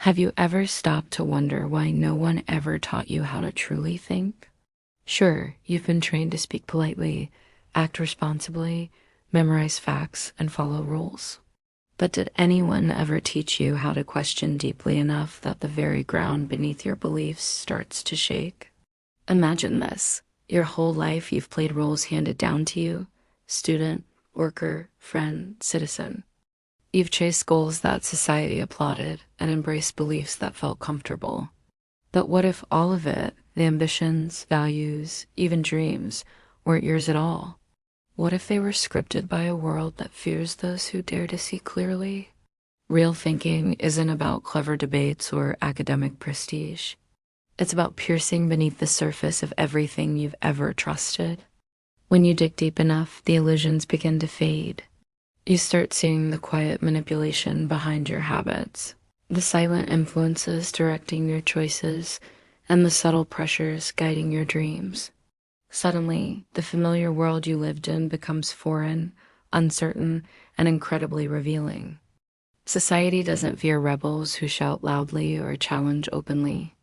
Have you ever stopped to wonder why no one ever taught you how to truly think? Sure, you've been trained to speak politely, act responsibly, memorize facts, and follow rules. But did anyone ever teach you how to question deeply enough that the very ground beneath your beliefs starts to shake? Imagine this. Your whole life you've played roles handed down to you: student, worker, friend, citizen. You've chased goals that society applauded and embraced beliefs that felt comfortable. But what if all of it, the ambitions, values, even dreams, weren't yours at all? What if they were scripted by a world that fears those who dare to see clearly? Real thinking isn't about clever debates or academic prestige. It's about piercing beneath the surface of everything you've ever trusted. When you dig deep enough, the illusions begin to fade. You start seeing the quiet manipulation behind your habits, the silent influences directing your choices, and the subtle pressures guiding your dreams. Suddenly, the familiar world you lived in becomes foreign, uncertain, and incredibly revealing. Society doesn't fear rebels who shout loudly or challenge openly.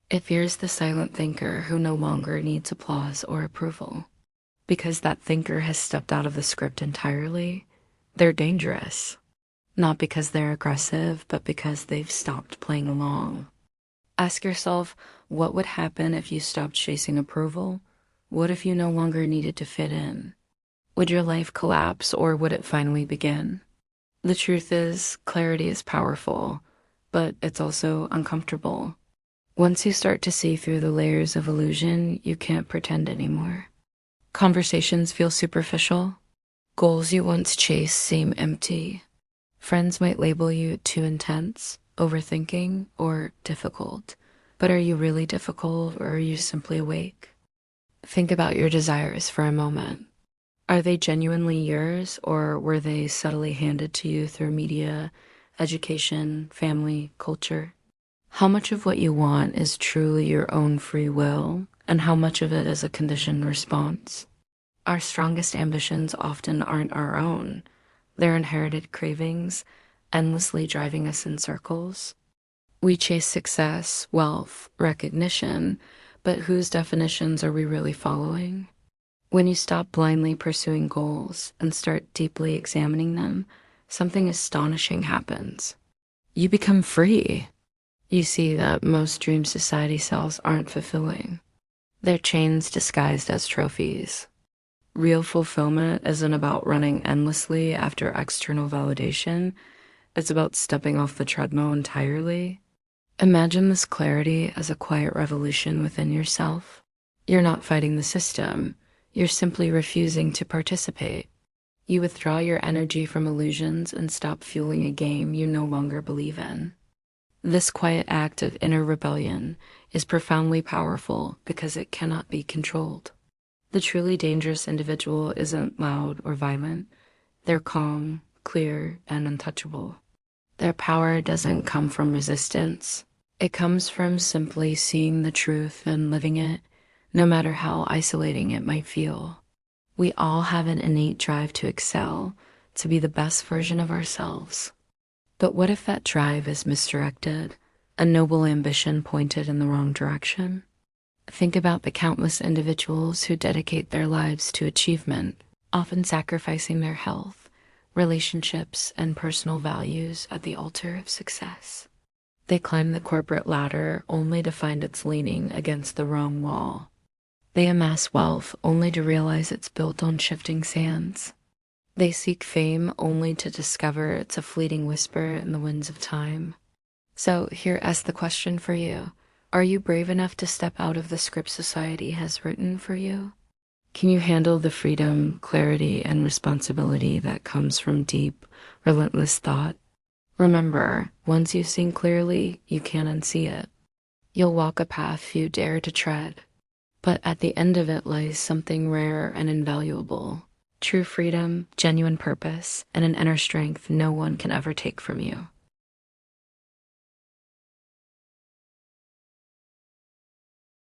It fears the silent thinker who no longer needs applause or approval. Because that thinker has stepped out of the script entirely, they're dangerous. Not because they're aggressive, but because they've stopped playing along. Ask yourself, what would happen if you stopped chasing approval? What if you no longer needed to fit in? Would your life collapse, or would it finally begin? The truth is, clarity is powerful, but it's also uncomfortable. Once you start to see through the layers of illusion, you can't pretend anymore. Conversations feel superficial. Goals you once chased seem empty. Friends might label you too intense, overthinking, or difficult. But are you really difficult, or are you simply awake? Think about your desires for a moment. Are they genuinely yours, or were they subtly handed to you through media, education, family, culture? How much of what you want is truly your own free will, and how much of it is a conditioned response? Our strongest ambitions often aren't our own. They're inherited cravings, endlessly driving us in circles. We chase success, wealth, recognition, but whose definitions are we really following? When you stop blindly pursuing goals and start deeply examining them, something astonishing happens. You become free. You see that most dream society sells aren't fulfilling. They're chains disguised as trophies. Real fulfillment isn't about running endlessly after external validation. It's about stepping off the treadmill entirely. Imagine this clarity as a quiet revolution within yourself. You're not fighting the system. You're simply refusing to participate. You withdraw your energy from illusions and stop fueling a game you no longer believe in. This quiet act of inner rebellion is profoundly powerful because it cannot be controlled. The truly dangerous individual isn't loud or violent. They're calm, clear, and untouchable. Their power doesn't come from resistance. It comes from simply seeing the truth and living it, no matter how isolating it might feel. We all have an innate drive to excel, to be the best version of ourselves. But what if that drive is misdirected, a noble ambition pointed in the wrong direction? Think about the countless individuals who dedicate their lives to achievement, often sacrificing their health, relationships, and personal values at the altar of success. They climb the corporate ladder only to find it's leaning against the wrong wall. They amass wealth only to realize it's built on shifting sands. They seek fame only to discover it's a fleeting whisper in the winds of time. So here's the question for you. Are you brave enough to step out of the script society has written for you? Can you handle the freedom, clarity, and responsibility that comes from deep, relentless thought? Remember, once you've seen clearly, you can't unsee it. You'll walk a path few dare to tread, but at the end of it lies something rare and invaluable: true freedom, genuine purpose, and an inner strength no one can ever take from you.